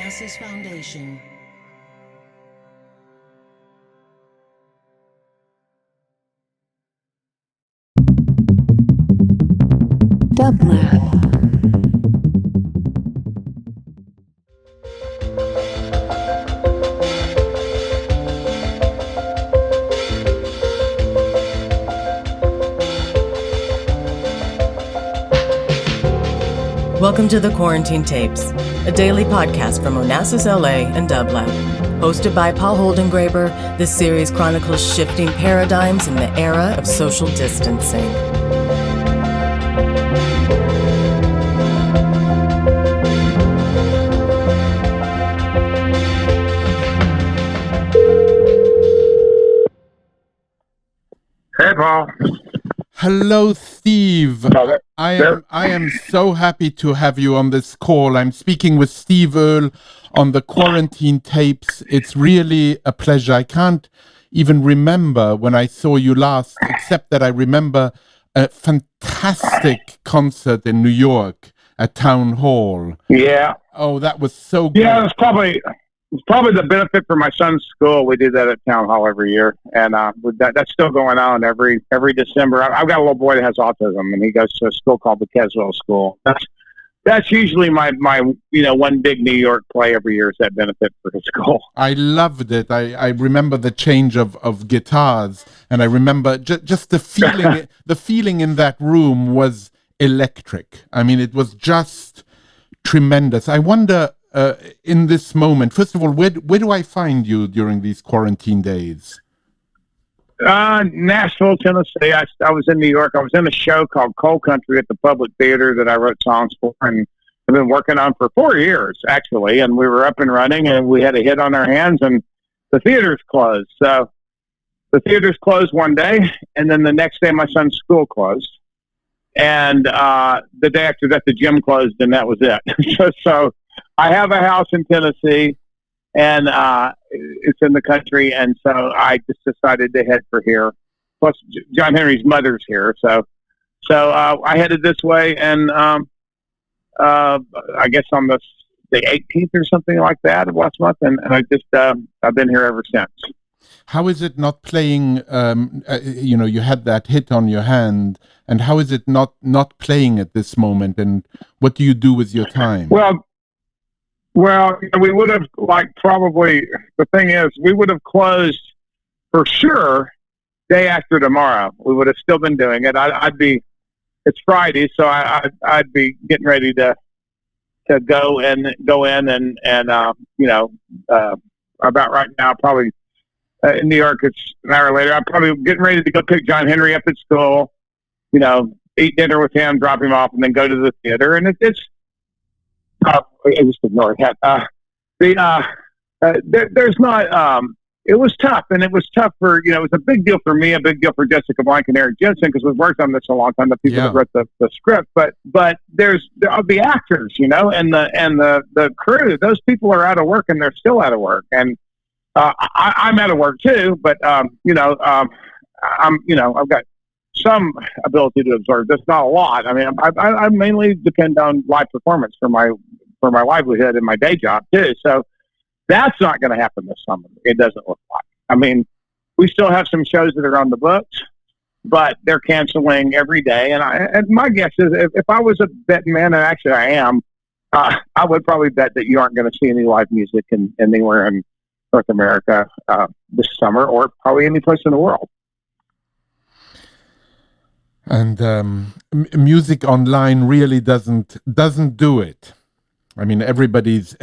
Onassis Foundation. Dublab. Welcome to the Quarantine Tapes, a daily podcast from Onassis, LA and Dublab. Hosted by Paul Holdengraber, this series chronicles shifting paradigms in the era of social distancing. Hey, Paul. Hello, Steve. I am so happy to have you on this call. I'm speaking with Steve Earle on the Quarantine Tapes. It's really a pleasure. I can't even remember when I saw you last, except that I remember a fantastic concert in New York at Town Hall. Yeah. Oh, that was so good. Yeah, it's probably the benefit for my son's school. We do that at Town Hall every year, and that's still going on every December. I've got a little boy that has autism, and he goes to a school called the Keswell School. That's usually my one big New York play every year is that benefit for his school. I loved it. I remember the change of guitars, and I remember just the feeling. The feeling in that room was electric. I mean, it was just tremendous. I wonder, in this moment, first of all, where do I find you during these quarantine days? Nashville, Tennessee. I was in New York. I was in a show called Coal Country at the Public Theater that I wrote songs for, and I've been working on for 4 years, actually. And we were up and running, and we had a hit on our hands, and the theater's closed. So the theater's closed one day, and then the next day my son's school closed. And the day after that, the gym closed, and that was it. So I have a house in Tennessee, and it's in the country, and so I just decided to head for here. Plus, John Henry's mother's here, so I headed this way, and I guess on the 18th or something like that of last month, and I just I've been here ever since. How is it not playing? You had that hit on your hand, and how is it not playing at this moment? And what do you do with your time? Well, we would have probably. The thing is, we would have closed for sure day after tomorrow. We would have still been doing it. I'd be. It's Friday, so I'd be getting ready to go in and about right now probably. In New York, it's an hour later. I'm probably getting ready to go pick John Henry up at school, eat dinner with him, drop him off, and then go to the theater. And it's I just ignore that. There's not. It was tough, and it was tough for it was a big deal for me, a big deal for Jessica Blank and Eric Jensen because we've worked on this a long time. The people that wrote the script, but there are the actors, and the crew. Those people are out of work, and they're still out of work, and. I'm out of work too, but I've got some ability to absorb. That's not a lot. I mean, I mainly depend on live performance for my livelihood and my day job too. So that's not going to happen this summer. It doesn't look like. I mean, we still have some shows that are on the books, but they're canceling every day. And my guess is if I was a betting man, and actually I am, I would probably bet that you aren't going to see any live music anywhere in North America this summer, or probably any place in the world. And music online really doesn't do it. I mean, everybody's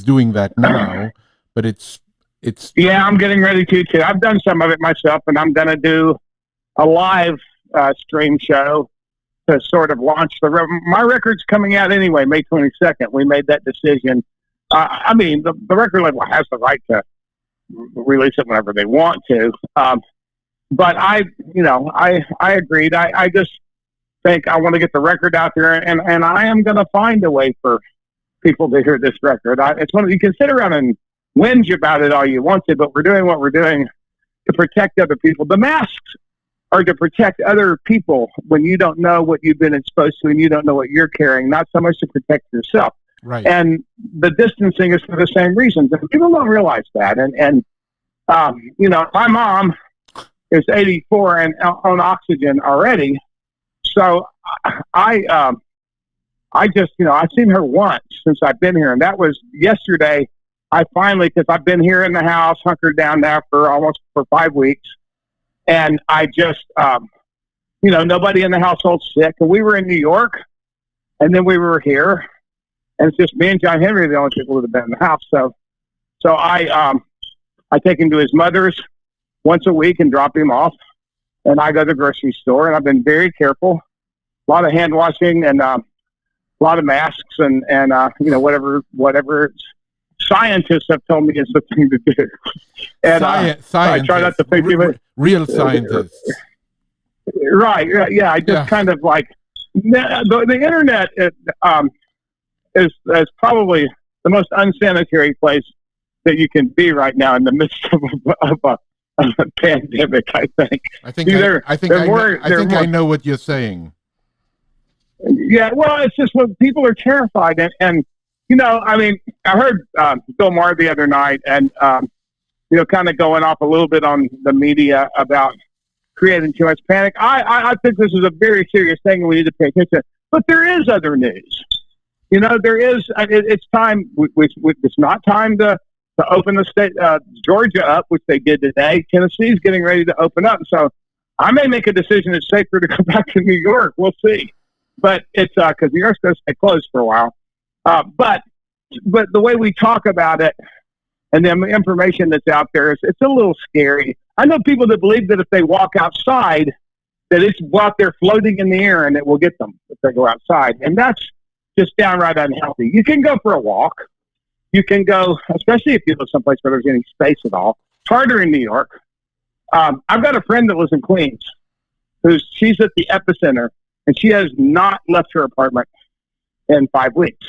doing that now, but it's. Yeah, I'm getting ready to too. I've done some of it myself, and I'm going to do a live stream show to sort of launch my record's coming out anyway, May 22nd. We made that decision. I mean, the record label has the right to release it whenever they want to. But I agreed. I just think I want to get the record out there, and I am going to find a way for people to hear this record. It's one you can sit around and whinge about it all you want to, but we're doing what we're doing to protect other people. The masks are to protect other people when you don't know what you've been exposed to and you don't know what you're carrying, not so much to protect yourself. Right. And the distancing is for the same reasons. And people don't realize that. And my mom is 84 and on oxygen already. So I just, I've seen her once since I've been here. And that was yesterday. I finally, because I've been here in the house, hunkered down now for 5 weeks. And I just, nobody in the household's sick. And we were in New York, and then we were here. And it's just me and John Henry, the only people that have been in the house. So I take him to his mother's once a week and drop him off. And I go to the grocery store, and I've been very careful. A lot of hand washing and a lot of masks and whatever scientists have told me is the thing to do. And I try not to think of it. Real scientists. Right. Yeah. I just kind of like the internet is probably the most unsanitary place that you can be right now in the midst of a pandemic. I think. I know what you're saying. Yeah, well, it's just when people are terrified, and I heard Bill Maher the other night, and kind of going off a little bit on the media about creating too much panic. I think this is a very serious thing, and we need to pay attention. But there is other news. There is. It's time. It's not time to open the state Georgia up, which they did today. Tennessee's getting ready to open up, so I may make a decision. It's safer to go back to New York. We'll see. But it's because New York's going to stay closed for a while. But the way we talk about it and the information that's out there it's a little scary. I know people that believe that if they walk outside, that it's out there floating in the air and it will get them if they go outside. And that's just downright unhealthy. You can go for a walk. You can go, especially if you live someplace where there's any space at all. It's harder in New York. I've got a friend that lives in Queens she's at the epicenter. And she has not left her apartment in 5 weeks.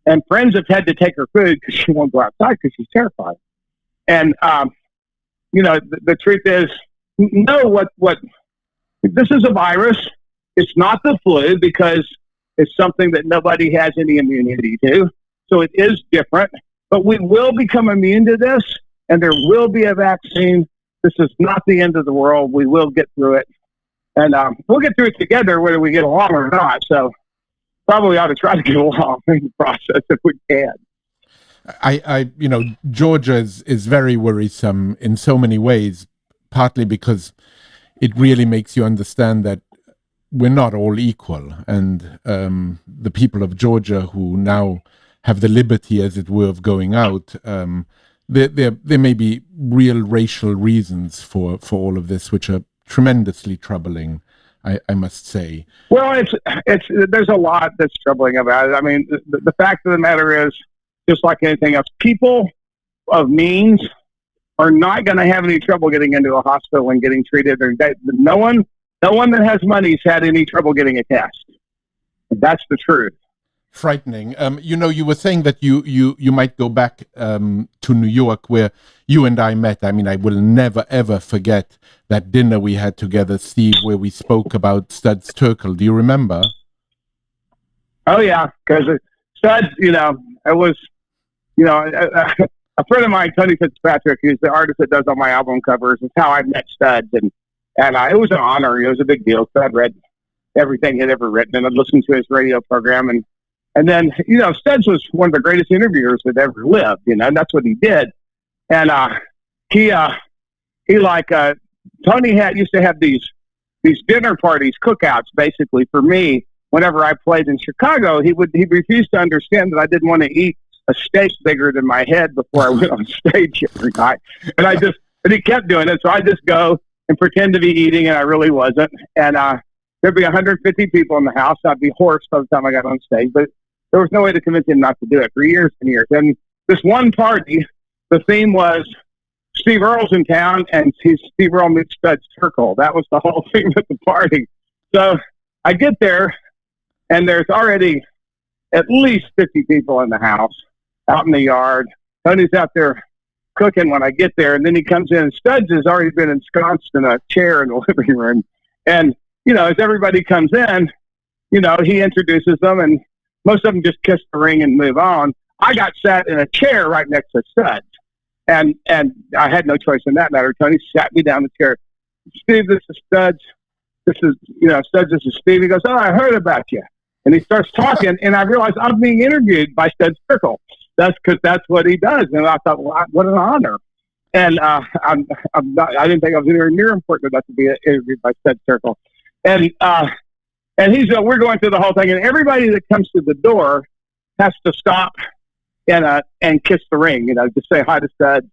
And friends have had to take her food because she won't go outside because she's terrified. And, the truth is, what this is a virus. It's not the flu because it's something that nobody has any immunity to. So it is different. But we will become immune to this, and there will be a vaccine. This is not the end of the world. We will get through it. And we'll get through it together, whether we get along or not. So probably ought to try to get along in the process if we can. Georgia is very worrisome in so many ways, partly because it really makes you understand that we're not all equal. And the people of Georgia who now have the liberty, as it were, of going out, there may be real racial reasons for all of this, which are tremendously troubling, I must say. Well, there's a lot that's troubling about it. I mean, the fact of the matter is, just like anything else, people of means are not going to have any trouble getting into a hospital and getting treated. No one that has money's had any trouble getting a test. That's the truth. Frightening. You were saying that you might go back to New York, where you and I met. I mean, I will never ever forget that dinner we had together, Steve, where we spoke about Studs Turkel. Do you remember? Oh yeah, because Studs, it was, a friend of mine, Tony Fitzpatrick, who's the artist that does all my album covers, is how I met Studs, and it was an honor. It was a big deal. So I'd read everything he'd ever written, and I'd listened to his radio program, and then, Studs was one of the greatest interviewers that ever lived, and that's what he did. And Tony used to have these dinner parties, cookouts, basically, for me. Whenever I played in Chicago, he refused to understand that I didn't want to eat a steak bigger than my head before I went on stage every night. And he kept doing it, so I just go and pretend to be eating, and I really wasn't. And there'd be 150 people in the house. I'd be hoarse by the time I got on stage, but there was no way to convince him not to do it for years and years. And this one party, the theme was Steve Earle's in town, and Steve Earle meets Studs Turkel. That was the whole theme at the party. So I get there, and there's already at least 50 people in the house, out in the yard. Tony's out there cooking when I get there, and then he comes in, and Studs has already been ensconced in a chair in the living room. And, as everybody comes in, he introduces them, and most of them just kiss the ring and move on. I got sat in a chair right next to Studs, and I had no choice in that matter. Tony sat me down in the chair. Steve, this is Studs. This is, Studs, this is Steve. He goes, oh, I heard about you. And he starts talking, and I realized I'm being interviewed by Studs Turkel. That's because that's what he does. And I thought, well, what an honor. And I didn't think I was anywhere near important enough to be interviewed by Studs Turkel. And we're going through the whole thing, and everybody that comes to the door has to stop and kiss the ring, just say hi to Studs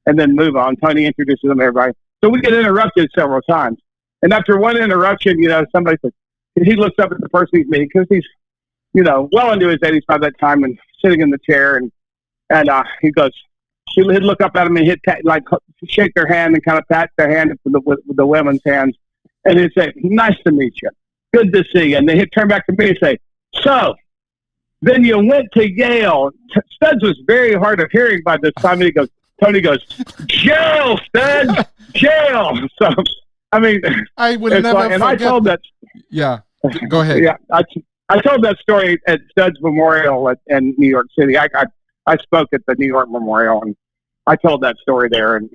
and then move on. Tony introduces them to everybody. So we get interrupted several times. And after one interruption, somebody says, he looks up at the person he's meeting because he's, well into his 80s by that time and sitting in the chair. And he goes, he'd look up at him and shake their hand and kind of pat their hand with the women's hands. And he'd say, nice to meet you. Good to see you. And then he'd turn back to me and say, so then you went to Yale. Studs was very hard of hearing by this time. And Tony goes, jail, Studs, jail. So, I mean, I would never forget. I told that. Yeah, go ahead. Yeah, I told that story at Studs Memorial in New York City. I spoke at the New York Memorial, and I told that story there, and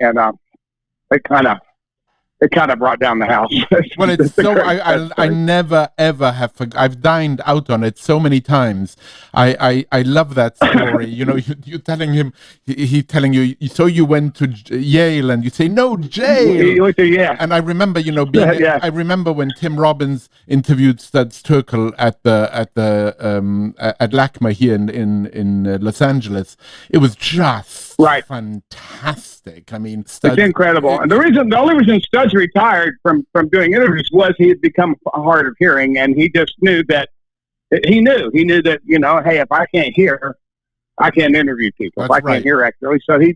it kind of brought down the house. Well, it's so I never ever have I've dined out on it so many times. I love that story. You're telling him, he's telling you. So you went to Yale, and you say no, jail. Yeah. And I remember, I remember when Tim Robbins interviewed Studs Turkel at LACMA here in Los Angeles. It was just fantastic. I mean, Studs, it's incredible. And the only reason Studs retired from doing interviews was he had become hard of hearing, and he just knew that hey, if I can't hear, I can't interview people. If I can't hear accurately, so he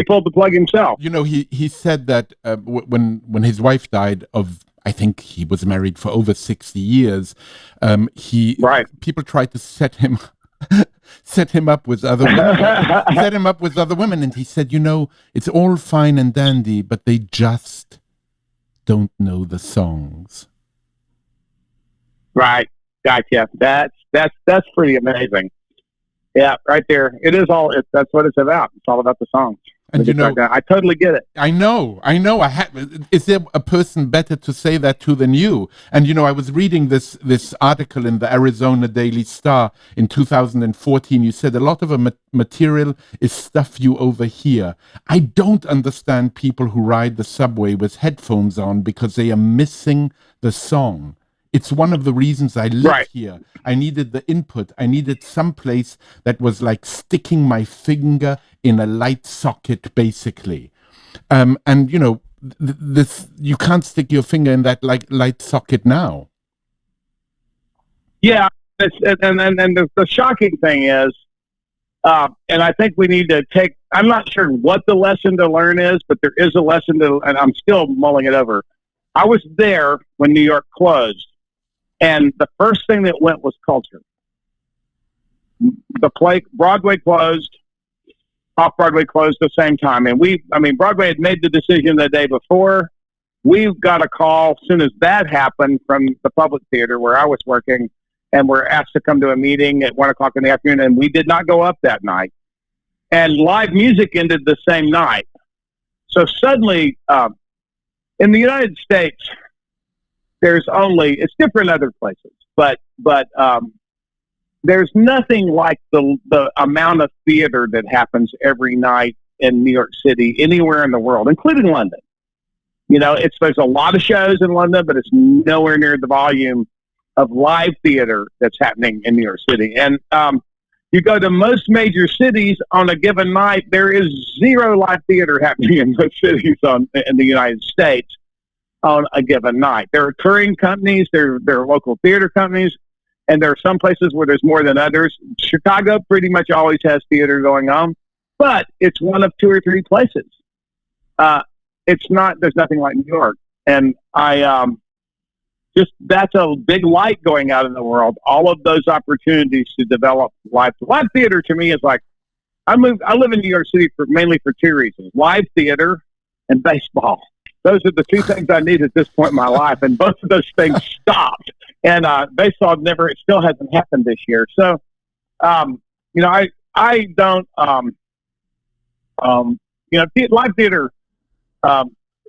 pulled the plug himself. He said that when his wife died of, I think he was married for over 60 years, people tried to set him up with other women, and he said, it's all fine and dandy, but they just don't know the songs. Right. Gotcha. That's pretty amazing. Yeah, right there. It is that's what it's about. It's all about the songs. And I totally get it. I know. Is there a person better to say that to than you? And I was reading this article in the Arizona Daily Star in 2014. You said a lot of material is stuff you overhear. I don't understand people who ride the subway with headphones on because they are missing the song. It's one of the reasons I live here. I needed the input. I needed some place that was like sticking my finger in a light socket, basically. This you can't stick your finger in that light socket now. Yeah, and the shocking thing is, and I think we need to take. I'm not sure what the lesson to learn is, but there is a lesson and I'm still mulling it over. I was there when New York closed. And the first thing that went was culture. Broadway closed, Off-Broadway closed at the same time. And Broadway had made the decision the day before. We got a call as soon as that happened from the Public Theater where I was working, and we're asked to come to a meeting at 1 o'clock in the afternoon, and we did not go up that night. And live music ended the same night. So suddenly, in the United States, it's different in other places, but there's nothing like the amount of theater that happens every night in New York City, anywhere in the world, including London. There's a lot of shows in London, but it's nowhere near the volume of live theater that's happening in New York City. And you go to most major cities on a given night, there is zero live theater happening in those cities in the United States. On a given night. There are touring companies, there are local theater companies, and there are some places where there's more than others. Chicago pretty much always has theater going on, but it's one of two or three places. There's nothing like New York. And that's a big light going out in the world. All of those opportunities to develop live theater to me is like, I live in New York City mainly for two reasons: live theater and baseball. Those are the two things I need at this point in my life, and both of those things stopped. And baseball still hasn't happened this year. So you know, I don't, you know, live theater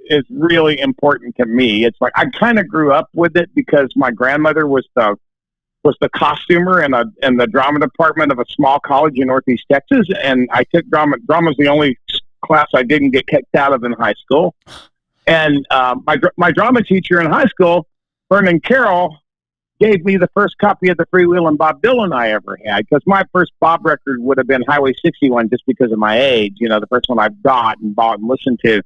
is really important to me. It's like I kind of grew up with it because my grandmother was the costumer in the drama department of a small college in Northeast Texas, and I took drama. Drama's the only class I didn't get kicked out of in high school. And my drama teacher in high school, Vernon Carroll, gave me the first copy of the freewheeling Bob Dylan I ever had, because my first Bob record would have been Highway 61 just because of my age, you know, the first one I got and bought and listened to.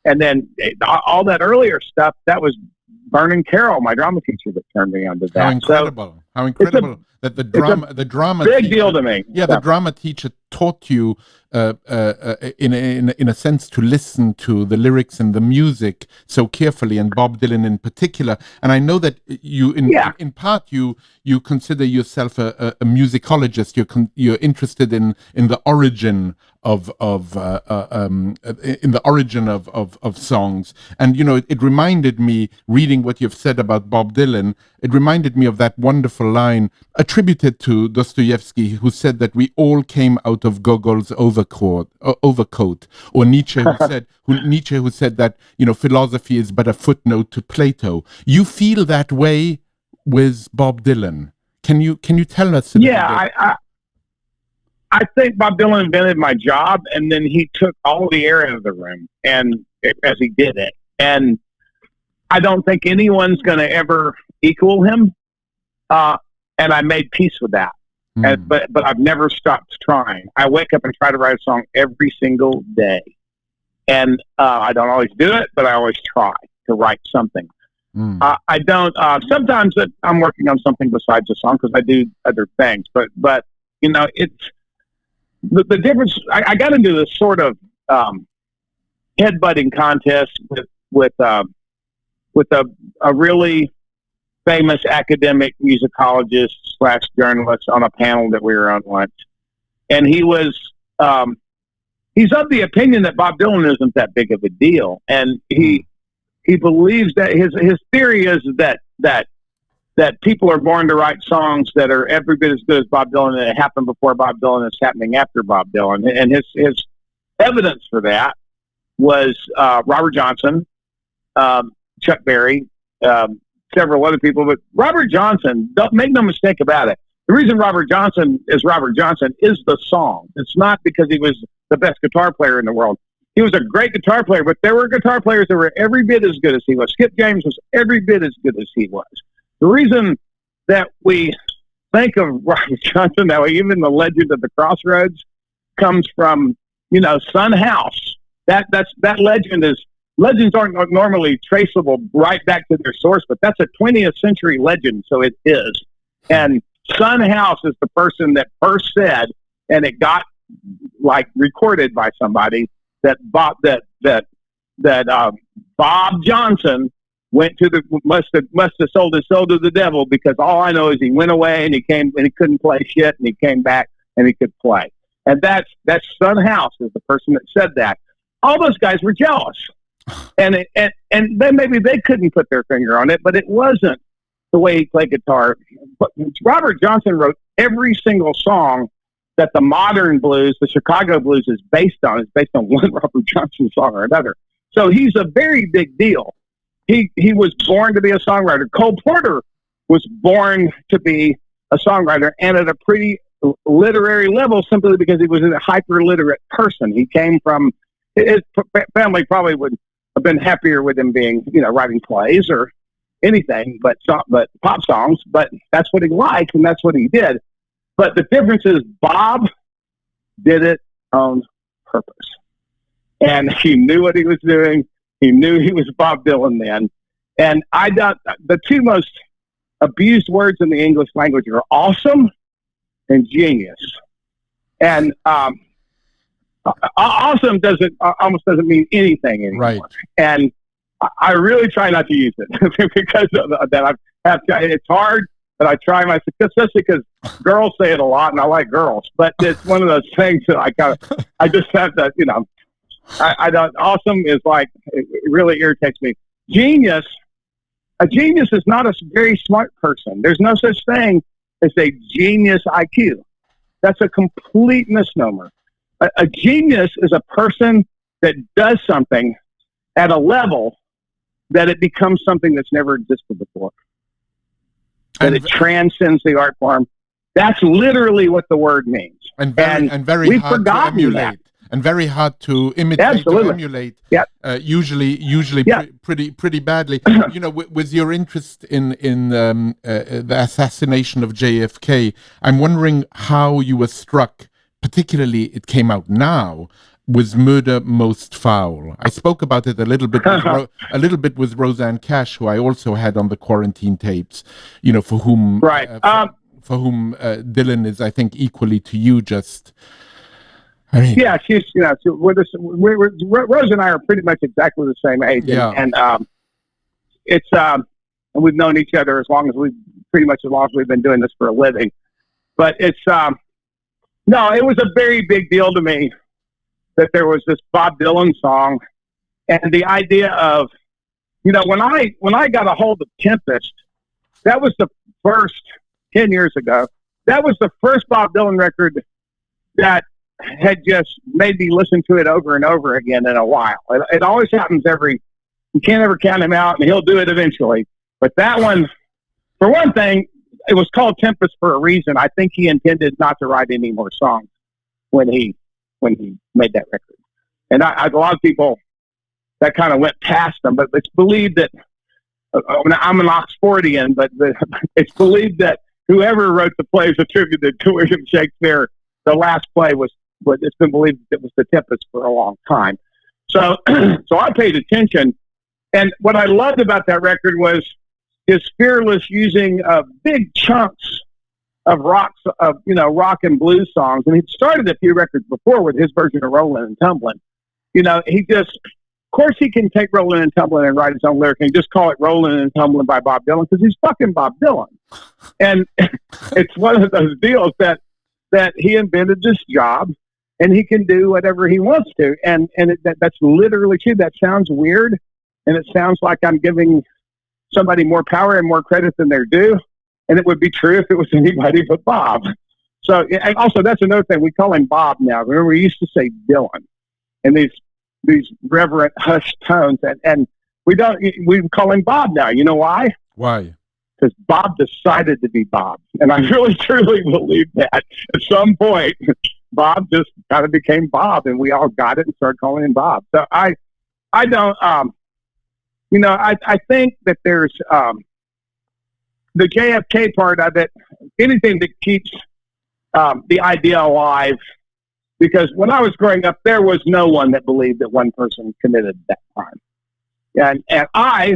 And then all that earlier stuff, that was Vernon Carroll, my drama teacher, that turned me onto that. How incredible! How incredible that the drama big teacher, deal to me. Yeah, the drama teacher taught you, in a sense, to listen to the lyrics and the music so carefully, and Bob Dylan in particular. And I know that you, in part, you consider yourself a musicologist. You're interested in the origin of songs. And you know, it reminded me, reading what you've said about Bob Dylan, it reminded me of that wonderful line attributed to Dostoevsky, who said that we all came out of Gogol's overcoat, or Nietzsche who said that, you know, philosophy is but a footnote to Plato. You feel that way with Bob Dylan. Can you tell us a little bit? I think Bob Dylan invented my job, and then he took all the air out of the room, and as he did it. And I don't think anyone's going to ever equal him. And I made peace with that. But I've never stopped trying. I wake up and try to write a song every single day. And I don't always do it, but I always try to write something. I don't, sometimes I'm working on something besides a song because I do other things. But you know, it's, the difference. I got into this sort of headbutting contest with a really famous academic musicologist / journalist on a panel that we were on once, and he was he's of the opinion that Bob Dylan isn't that big of a deal, and he believes that his theory is that people are born to write songs that are every bit as good as Bob Dylan, and it happened before Bob Dylan, it's happening after Bob Dylan. And his evidence for that was Robert Johnson, Chuck Berry, several other people. But Robert Johnson, don't make no mistake about it, the reason Robert Johnson is the song. It's not because he was the best guitar player in the world. He was a great guitar player, but there were guitar players that were every bit as good as he was. Skip James was every bit as good as he was. The reason that we think of Robert Johnson that way, even the legend of the Crossroads, comes from, you know, Son House. That legends aren't normally traceable right back to their source, but that's a 20th century legend, so it is. And Son House is the person that first said, and it got like recorded by somebody, that Bob Johnson went to must have sold his soul to the devil, because all I know is he went away and he came and he couldn't play shit, and he came back and he could play. And that's Son House is the person that said that. All those guys were jealous, and then maybe they couldn't put their finger on it, but it wasn't the way he played guitar. But Robert Johnson wrote every single song that the modern blues, the Chicago blues, is based on. It's based on one Robert Johnson song or another. So he's a very big deal. He was born to be a songwriter. Cole Porter was born to be a songwriter, and at a pretty literary level, simply because he was a hyper-literate person. He came from, his family probably would have been happier with him being, you know, writing plays or anything but pop songs, but that's what he liked, and that's what he did. But the difference is Bob did it on purpose, and he knew what he was doing. He knew he was Bob Dylan then. And the two most abused words in the English language are awesome and genius. And awesome almost doesn't mean anything anymore. Right. And I really try not to use it because of that. It's hard, but I try my success, especially because girls say it a lot, and I like girls. But it's one of those things that I just have to, you know, I don't. Awesome is like, it really irritates me. Genius, a genius is not a very smart person. There's no such thing as a genius IQ. That's a complete misnomer. A genius is a person that does something at a level that it becomes something that's never existed before. That it transcends the art form. That's literally what the word means. And very hard to emulate. That. And very hard to imitate, Absolutely. to emulate. Yep. Usually Yep. pretty badly. With your interest in the assassination of JFK, I'm wondering how you were struck. Particularly, it came out now. Was Murder Most Foul? I spoke about it a little bit with Roseanne Cash, who I also had on the quarantine tapes. For whom for whom Dylan is, I think, equally to you. Just. I mean, yeah, she's with us. Rose and I are pretty much exactly the same age, and it's and we've known each other as long as we've been doing this for a living. But it's no, it was a very big deal to me that there was this Bob Dylan song, and the idea of when I got a hold of Tempest, that was the first 10 years ago. That was the first Bob Dylan record that had just made me listen to it over and over again in a while. It always happens you can't ever count him out, and he'll do it eventually. But that one, for one thing, it was called Tempest for a reason. I think he intended not to write any more songs when he made that record. And a lot of people, that kind of went past them, but it's believed that, I'm an Oxfordian, but it's believed that whoever wrote the plays attributed to William Shakespeare, the last play it's been believed it was The Tempest for a long time. So I paid attention. And what I loved about that record was his fearless using big chunks of rock and blues songs. And he'd started a few records before with his version of Rollin' and Tumblin'. Of course he can take Rollin' and Tumblin' and write his own lyric and just call it Rollin' and Tumblin' by Bob Dylan because he's fucking Bob Dylan. And it's one of those deals that he invented this job, and he can do whatever he wants to. And that's literally true. That sounds weird, and it sounds like I'm giving somebody more power and more credit than they're due. And it would be true if it was anybody but Bob. So, and also that's another thing. We call him Bob now. Remember, we used to say Dylan, and these reverent hushed tones, and we call him Bob now. You know why? Why? Because Bob decided to be Bob. And I really, truly believe that at some point, Bob just kind of became Bob, and we all got it and started calling him Bob. So I don't, I think that there's the JFK part of it, anything that keeps the idea alive, because when I was growing up, there was no one that believed that one person committed that crime. And I,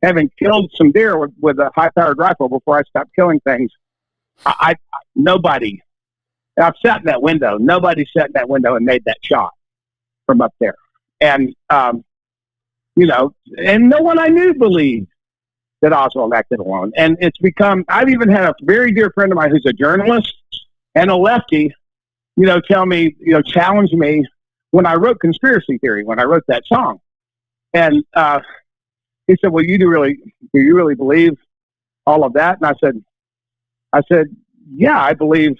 having killed some deer with a high-powered rifle before I stopped killing things, nobody, I've sat in that window. Nobody sat in that window and made that shot from up there. And, and no one I knew believed that Oswald acted alone. And it's become, I've even had a very dear friend of mine who's a journalist and a lefty, tell me, challenge me when I wrote Conspiracy Theory, when I wrote that song. And, he said, well, do you really believe all of that? And I said, yeah, I believe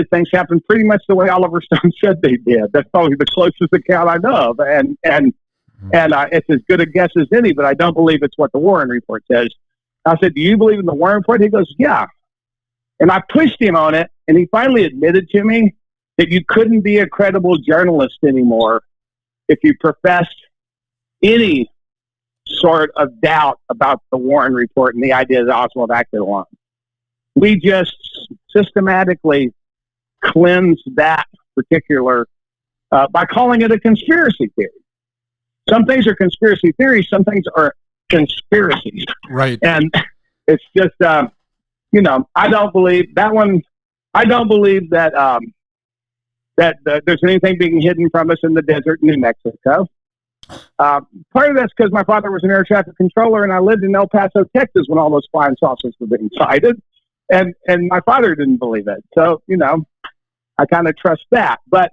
things happen pretty much the way Oliver Stone said they did. That's probably the closest account I know of. And it's as good a guess as any, but I don't believe it's what the Warren Report says. I said, do you believe in the Warren Report? He goes, yeah. And I pushed him on it, and he finally admitted to me that you couldn't be a credible journalist anymore if you professed any sort of doubt about the Warren Report and the idea that Oswald acted alone. We just systematically cleanse that particular by calling it a conspiracy theory. Some things are conspiracy theories, some things are conspiracies. Right. And it's just, I don't believe that one. I don't believe that that there's anything being hidden from us in the desert in New Mexico. Part of that's because my father was an air traffic controller, and I lived in El Paso, Texas, when all those flying saucers were being sighted, and my father didn't believe it. So I kind of trust that. But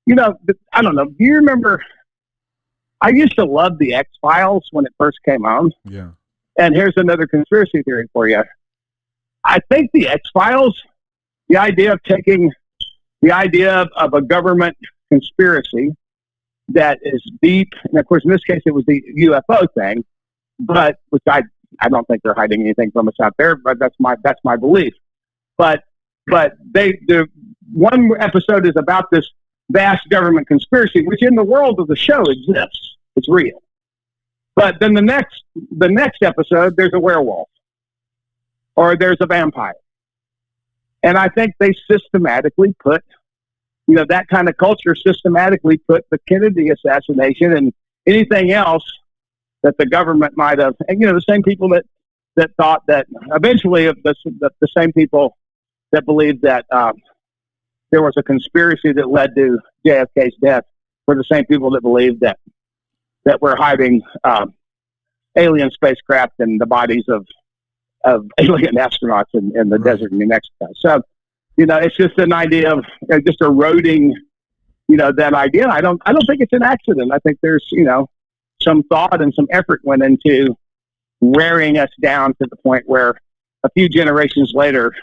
I don't know. Do you remember? I used to love the X-Files when it first came on. Yeah. And here's another conspiracy theory for you. I think the X-Files the idea of taking the idea of a government conspiracy that is deep, and of course in this case it was the UFO thing, but which I don't think they're hiding anything from us out there, but that's my belief. But the one episode is about this vast government conspiracy, which in the world of the show exists. It's real. But then the next episode, there's a werewolf or there's a vampire. And I think they systematically put, that kind of culture systematically put the Kennedy assassination and anything else that the government might have, and the same people that thought that eventually the same people that believed that there was a conspiracy that led to JFK's death were the same people that believed that we're hiding alien spacecraft and the bodies of alien astronauts in the desert in New Mexico. So, it's just an idea of just eroding, that idea. I don't think it's an accident. I think there's, some thought and some effort went into wearing us down to the point where a few generations later,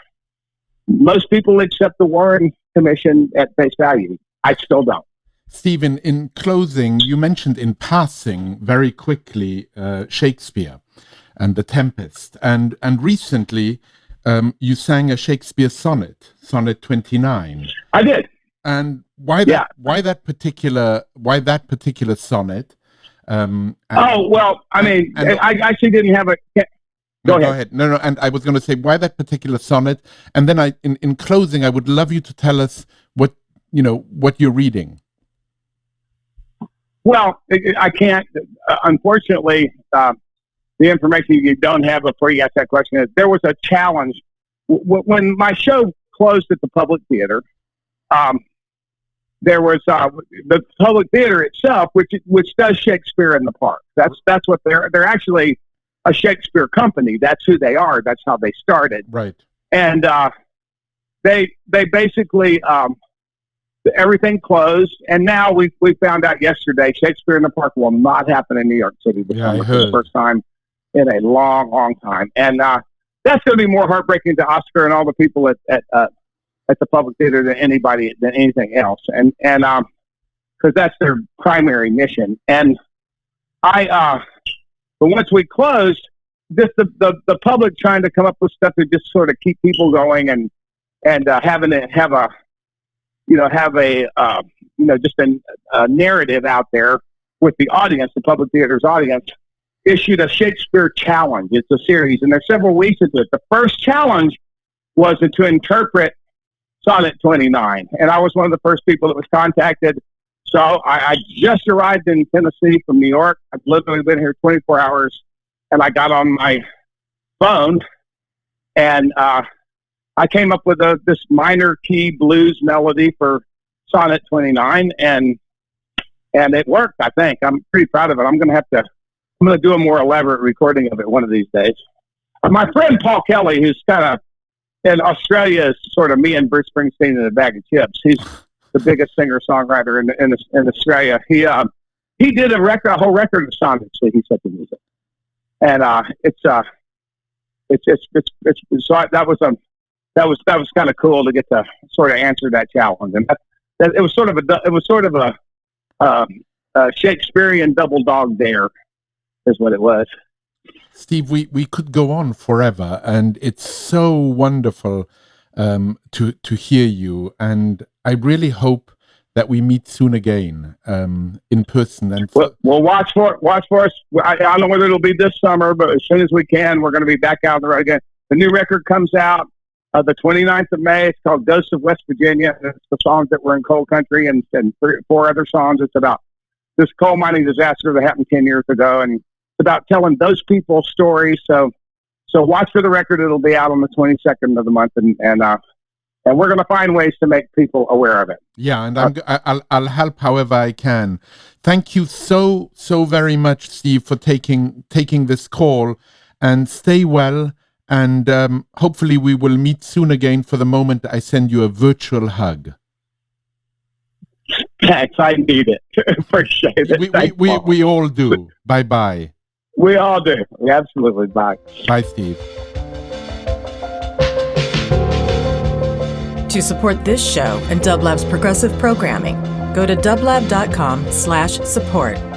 most people accept the Warren Commission at face value. I still don't. Stephen, in closing, you mentioned in passing very quickly Shakespeare and the Tempest, and recently you sang a Shakespeare sonnet, Sonnet 29. I did. And why that particular sonnet? I actually didn't have a. Go ahead. No. And I was going to say why that particular sonnet, and then in closing, I would love you to tell us what you're reading. Well, I can't. Unfortunately, the information you don't have before you ask that question is there was a challenge when my show closed at the Public Theater. There was the Public Theater itself, which does Shakespeare in the Park. That's what they're actually a Shakespeare company. That's who they are. That's how they started. Right. And they basically everything closed, and now we found out yesterday Shakespeare in the Park will not happen in New York City for the first time in a long time, and that's going to be more heartbreaking to Oscar and all the people at the Public Theater than anything else, and because that's their primary mission. And but once we closed, just the public trying to come up with stuff to just sort of keep people going and having to have a just a narrative out there with the audience, the Public Theater's audience, issued a Shakespeare challenge. It's a series, and there's several weeks into it. The first challenge was to interpret Sonnet 29, and I was one of the first people that was contacted. So I just arrived in Tennessee from New York. I've literally been here 24 hours, and I got on my phone, and I came up with this minor key blues melody for Sonnet 29, and it worked. I think I'm pretty proud of it. I'm going to do a more elaborate recording of it one of these days. My friend Paul Kelly, who's kind of in Australia, is sort of me and Bruce Springsteen in a bag of chips. He's the biggest singer-songwriter in Australia. He did a whole record of sonnets that he set to music, and so that was kind of cool to get to sort of answer that challenge, and it was sort of a Shakespearean double dog dare, is what it was. Steve, we could go on forever, and it's so wonderful to hear you, and I really hope that we meet soon again in person. And we'll watch for us. I don't know whether it'll be this summer, but as soon as we can, we're going to be back out on the road again. The new record comes out the 29th of May. It's called Ghosts of West Virginia. It's the songs that were in coal country and 4 other songs. It's about this coal mining disaster that happened 10 years ago, and it's about telling those people's stories. So watch for the record. It'll be out on the 22nd of the month, and we're going to find ways to make people aware of it. Yeah, and I'll help however I can. Thank you so very much, Steve, for taking this call, and stay well. And hopefully we will meet soon again. For the moment, I send you a virtual hug. Thanks, I need it. Appreciate it. We all do. Bye-bye. We all do. Absolutely. Bye. Bye, Steve. To support this show and Dublab's progressive programming, go to dublab.com/support.